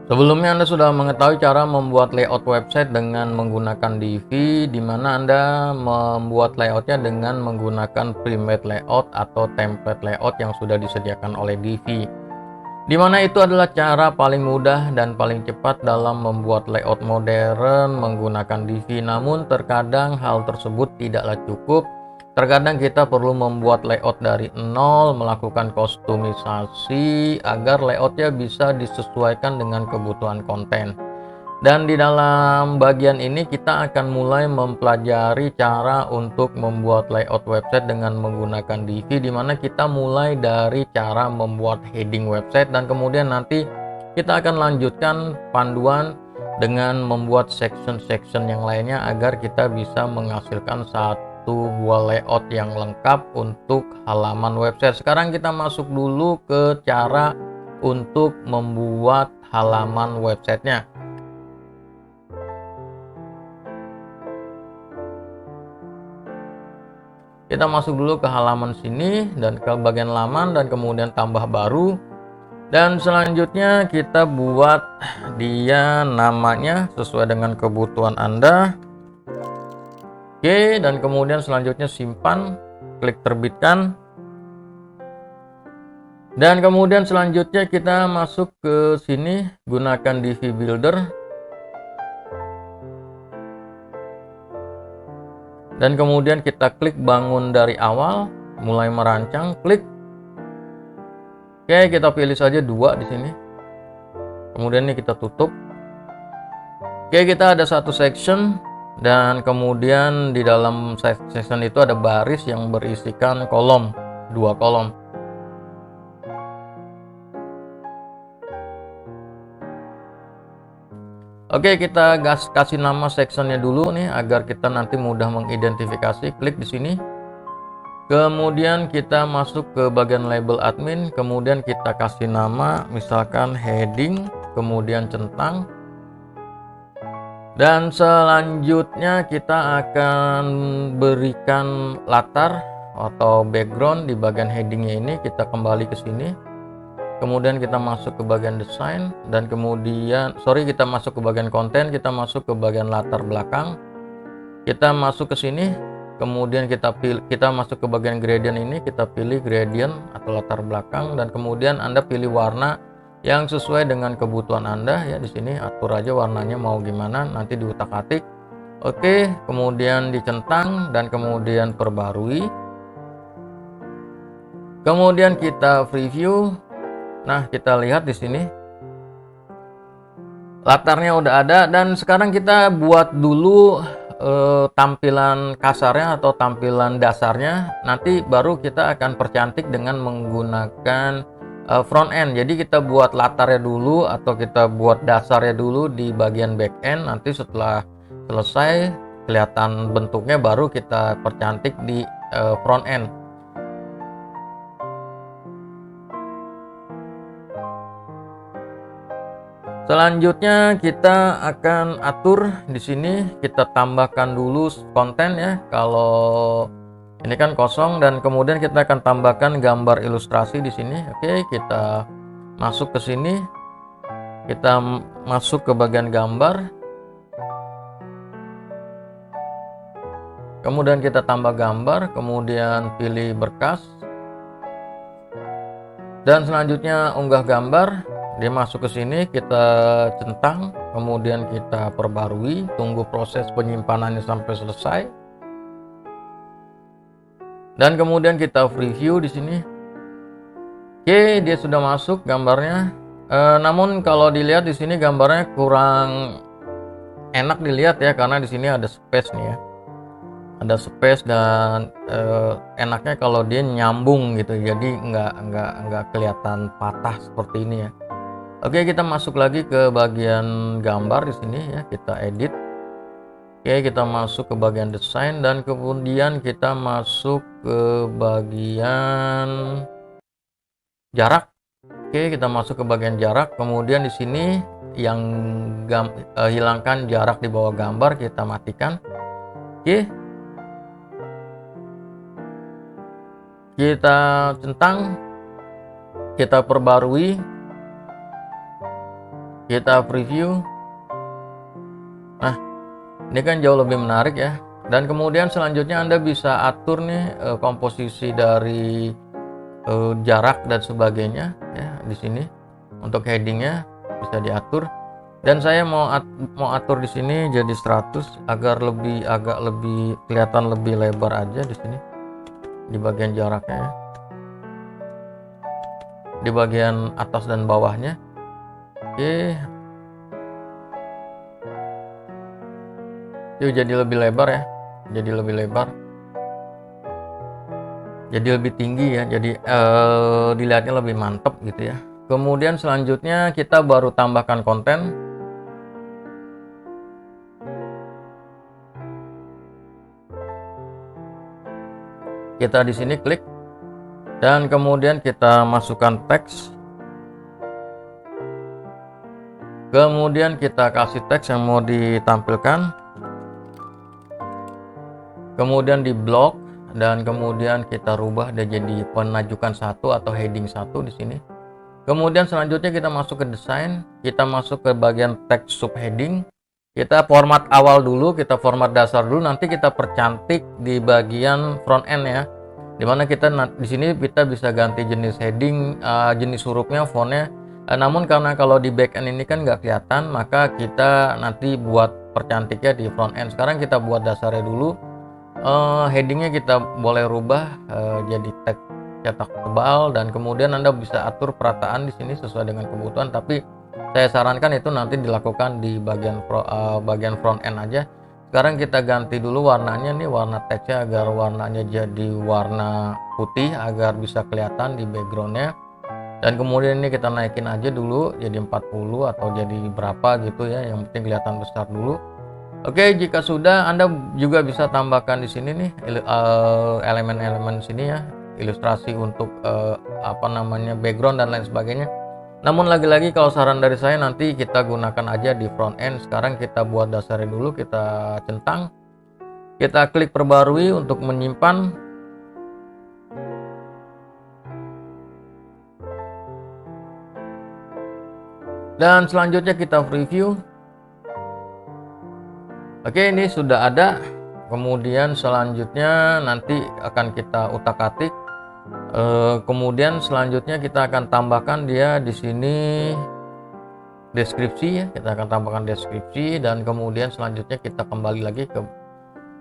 Sebelumnya Anda sudah mengetahui cara membuat layout website dengan menggunakan Divi, di mana Anda membuat layoutnya dengan menggunakan premade layout atau template layout yang sudah disediakan oleh Divi. Di mana itu adalah cara paling mudah dan paling cepat dalam membuat layout modern menggunakan Divi. Namun terkadang hal tersebut tidaklah cukup. Terkadang kita perlu membuat layout dari nol, melakukan kustomisasi agar layoutnya bisa disesuaikan dengan kebutuhan konten. Dan di dalam bagian ini kita akan mulai mempelajari cara untuk membuat layout website dengan menggunakan Divi, di mana kita mulai dari cara membuat heading website dan kemudian nanti kita akan lanjutkan panduan dengan membuat section-section yang lainnya agar kita bisa menghasilkan satu buah layout yang lengkap untuk halaman website. Sekarang kita masuk dulu ke cara untuk membuat halaman websitenya. Kita masuk dulu ke halaman sini dan ke bagian laman dan kemudian tambah baru, dan selanjutnya kita buat dia namanya sesuai dengan kebutuhan Anda. Oke, dan kemudian selanjutnya simpan, klik terbitkan, dan kemudian selanjutnya kita masuk ke sini gunakan Divi Builder. Dan kemudian kita klik bangun dari awal, mulai merancang, klik. Oke, kita pilih saja 2 di sini. Kemudian ini kita tutup. Oke, kita ada satu section dan kemudian di dalam section itu ada baris yang berisikan kolom, 2 kolom. Oke, kita kasih nama sectionnya dulu nih agar kita nanti mudah mengidentifikasi. Klik di sini. Kemudian kita masuk ke bagian label admin, kemudian kita kasih nama misalkan heading, kemudian centang. Dan selanjutnya kita akan berikan latar atau background di bagian headingnya ini. Kita kembali ke sini. Kemudian kita masuk ke bagian desain dan kemudian kita masuk ke bagian konten, kita masuk ke bagian latar belakang. Kita masuk ke sini, kemudian kita masuk ke bagian gradient ini, kita pilih gradient atau latar belakang dan kemudian Anda pilih warna yang sesuai dengan kebutuhan Anda ya. Di sini atur aja warnanya mau gimana, nanti diutak-atik. Oke, kemudian dicentang dan kemudian perbarui. Kemudian kita preview. Nah, kita lihat di sini latarnya udah ada dan sekarang kita buat dulu tampilan kasarnya atau tampilan dasarnya. Nanti baru kita akan percantik dengan menggunakan front end. Jadi kita buat latarnya dulu atau kita buat dasarnya dulu di bagian back end. Nanti setelah selesai kelihatan bentuknya baru kita percantik di front end. Selanjutnya kita akan atur di sini, kita tambahkan dulu konten ya. Kalau ini kan kosong dan kemudian kita akan tambahkan gambar ilustrasi di sini. Oke, kita masuk ke sini. Kita masuk ke bagian gambar. Kemudian kita tambah gambar, kemudian pilih berkas. Dan selanjutnya unggah gambar. Dia masuk ke sini, kita centang, kemudian kita perbarui, tunggu proses penyimpanannya sampai selesai. Dan kemudian kita preview di sini. Oke, dia sudah masuk gambarnya. Namun kalau dilihat di sini gambarnya kurang enak dilihat ya, karena di sini ada space nih ya. Ada space dan enaknya kalau dia nyambung gitu, jadi nggak kelihatan patah seperti ini ya. Oke, kita masuk lagi ke bagian gambar di sini ya, kita edit. Oke, kita masuk ke bagian desain dan kemudian kita masuk ke bagian jarak. Oke, kita masuk ke bagian jarak. Kemudian di sini yang hilangkan jarak di bawah gambar kita matikan. Oke. kita centang, kita perbarui, kita preview. Nah, ini kan jauh lebih menarik ya. Dan kemudian selanjutnya Anda bisa atur nih komposisi dari jarak dan sebagainya ya di sini. Untuk headingnya bisa diatur. Dan saya mau atur di sini jadi 100 agar agak lebih kelihatan lebih lebar aja di sini di bagian jaraknya ya. Di bagian atas dan bawahnya. Oke. Itu jadi lebih lebar ya. Jadi lebih lebar. Jadi lebih tinggi ya. Jadi dilihatnya lebih mantep gitu ya. Kemudian selanjutnya kita baru tambahkan konten. Kita di sini klik dan kemudian kita masukkan teks. Kemudian kita kasih teks yang mau ditampilkan. Kemudian di blok dan kemudian kita rubah dia jadi penajukan 1 atau heading 1 di sini. Kemudian selanjutnya kita masuk ke desain, kita masuk ke bagian teks subheading. Kita format awal dulu, kita format dasar dulu, nanti kita percantik di bagian front end ya. Dimana kita di sini kita bisa ganti jenis heading, jenis hurufnya, fontnya. Namun karena kalau di back end ini kan nggak kelihatan, maka kita nanti buat percantiknya di front end. Sekarang kita buat dasarnya dulu. Headingnya kita boleh rubah jadi teks cetak tebal dan kemudian Anda bisa atur perataan di sini sesuai dengan kebutuhan, tapi saya sarankan itu nanti dilakukan di bagian front end aja. Sekarang kita ganti dulu warnanya nih, warna teksnya agar warnanya jadi warna putih agar bisa kelihatan di backgroundnya. Dan kemudian ini kita naikin aja dulu jadi 40 atau jadi berapa gitu ya, yang penting kelihatan besar dulu. Oke, jika sudah Anda juga bisa tambahkan di sini nih elemen-elemen sini ya, ilustrasi untuk background dan lain sebagainya. Namun lagi-lagi kalau saran dari saya nanti kita gunakan aja di front end. Sekarang kita buat dasarnya dulu, kita centang, kita klik perbarui untuk menyimpan. Dan selanjutnya kita preview. Oke, ini sudah ada. Kemudian selanjutnya nanti akan kita utak-atik. Kemudian selanjutnya kita akan tambahkan dia di sini deskripsi ya. Kita akan tambahkan deskripsi dan kemudian selanjutnya kita kembali lagi ke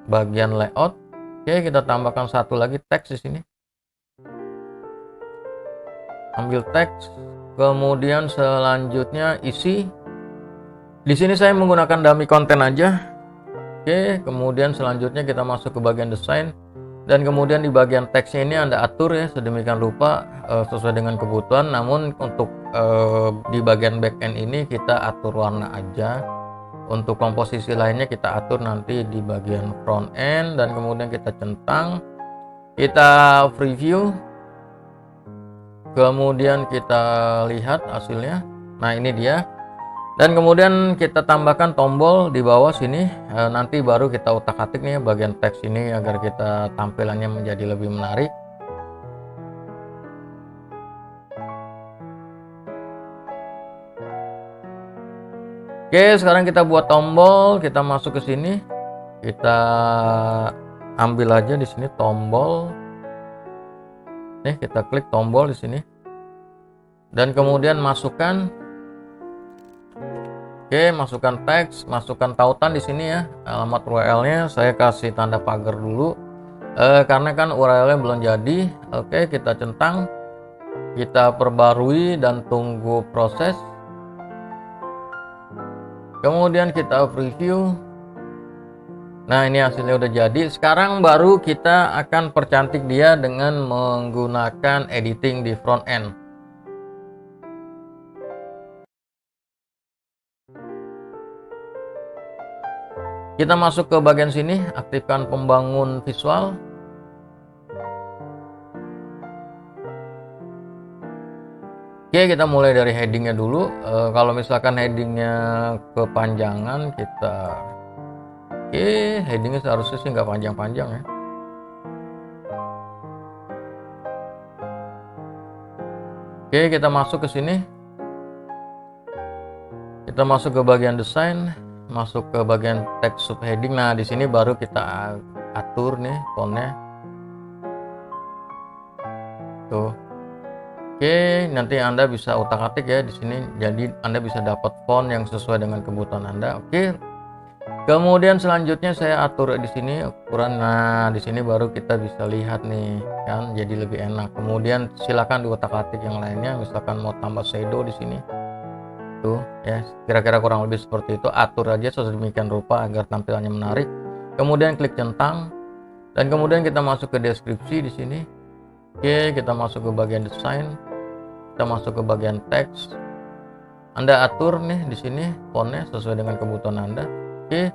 bagian layout. Oke, kita tambahkan satu lagi teks di sini. Ambil teks. Kemudian selanjutnya isi. Di sini saya menggunakan dummy konten aja. Oke, kemudian selanjutnya kita masuk ke bagian desain dan kemudian di bagian teksnya ini Anda atur ya sedemikian rupa sesuai dengan kebutuhan. Namun untuk di bagian backend ini kita atur warna aja. Untuk komposisi lainnya kita atur nanti di bagian front end dan kemudian kita centang, kita preview, kemudian kita lihat hasilnya. Nah, ini dia. Dan kemudian kita tambahkan tombol di bawah sini, nanti baru kita utak-atik nih bagian teks ini agar kita tampilannya menjadi lebih menarik. Oke, sekarang kita buat tombol, kita masuk ke sini, kita ambil aja di sini tombol. Nih, kita klik tombol di sini, dan kemudian masukkan. Oke, masukkan teks, masukkan tautan di sini ya. Alamat URL-nya saya kasih tanda pagar dulu. Karena kan URL-nya belum jadi. Oke, kita centang, kita perbarui dan tunggu proses. Kemudian kita preview. Nah, ini hasilnya udah jadi. Sekarang baru kita akan percantik dia dengan menggunakan editing di front end. Kita masuk ke bagian sini, aktifkan pembangun visual. Oke, kita mulai dari headingnya dulu. Kalau misalkan headingnya kepanjangan, kita headingnya seharusnya sih nggak panjang-panjang ya. Oke, kita masuk ke sini. Kita masuk ke bagian desain, masuk ke bagian text subheading. Nah, di sini baru kita atur nih fontnya. Tuh. Oke, nanti Anda bisa utak-atik ya di sini. Jadi Anda bisa dapat font yang sesuai dengan kebutuhan Anda. Oke. Kemudian selanjutnya saya atur di sini ukuran. Nah, di sini baru kita bisa lihat nih kan, jadi lebih enak. Kemudian silakan diutak-atik yang lainnya, misalkan mau tambah shadow di sini. Tuh ya, kira-kira kurang lebih seperti itu. Atur aja sedemikian rupa agar tampilannya menarik. Kemudian klik centang dan kemudian kita masuk ke deskripsi di sini. Oke, kita masuk ke bagian desain. Kita masuk ke bagian teks. Anda atur nih di sini fontnya sesuai dengan kebutuhan Anda. Oke.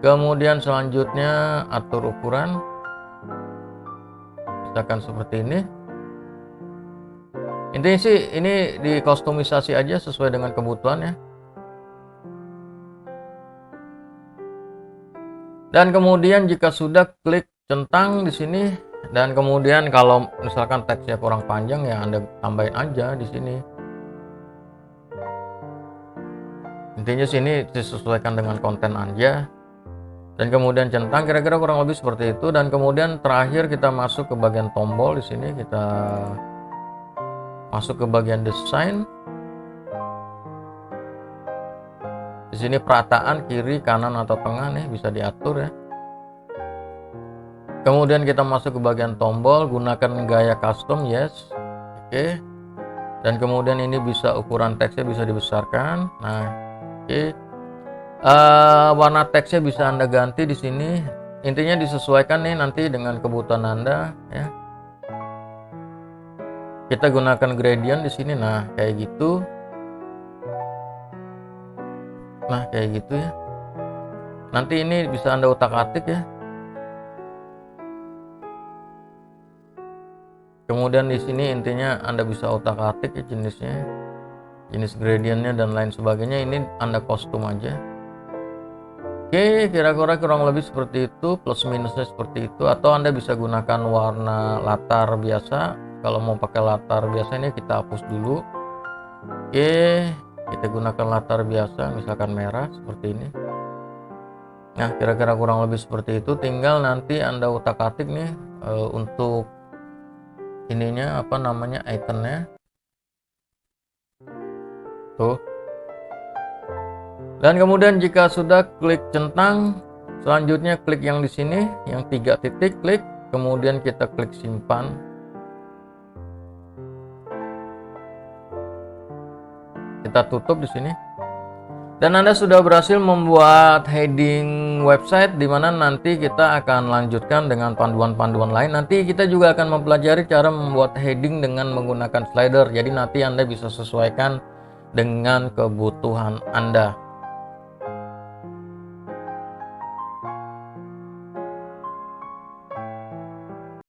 Kemudian selanjutnya atur ukuran. Misalkan seperti ini. Intinya sih ini dikustomisasi aja sesuai dengan kebutuhan ya. Dan kemudian jika sudah, klik centang di sini. Dan kemudian kalau misalkan teksnya kurang panjang ya Anda tambahin aja di sini. Intinya sini disesuaikan dengan konten aja. Dan kemudian centang, kira-kira kurang lebih seperti itu. Dan kemudian terakhir kita masuk ke bagian tombol di sini. Kita masuk ke bagian desain. Di sini perataan kiri, kanan atau tengah nih bisa diatur ya. Kemudian kita masuk ke bagian tombol, gunakan gaya custom, yes. Oke. Dan kemudian ini bisa ukuran teksnya bisa dibesarkan. Nah, oke. Warna teksnya bisa Anda ganti di sini. Intinya disesuaikan nih nanti dengan kebutuhan Anda ya. Kita gunakan gradient di sini. Nah, kayak gitu. Nah, kayak gitu ya. Nanti ini bisa Anda utak-atik ya. Kemudian di sini intinya Anda bisa utak-atik ya jenisnya, jenis gradientnya dan lain sebagainya. Ini Anda kostum aja. Oke, kira-kira kurang lebih seperti itu, plus minusnya seperti itu. Atau Anda bisa gunakan warna latar biasa. Kalau mau pakai latar biasa ini kita hapus dulu. Oke, kita gunakan latar biasa, misalkan merah seperti ini. Nah, kira-kira kurang lebih seperti itu. Tinggal nanti Anda utak-atik nih untuk ininya apa namanya, ikonnya. Tuh. Dan kemudian jika sudah, klik centang, selanjutnya klik yang di sini, yang 3 titik, klik, kemudian kita klik simpan. Kita tutup di sini. Dan Anda sudah berhasil membuat heading website, di mana nanti kita akan lanjutkan dengan panduan-panduan lain. Nanti kita juga akan mempelajari cara membuat heading dengan menggunakan slider. Jadi nanti Anda bisa sesuaikan dengan kebutuhan Anda.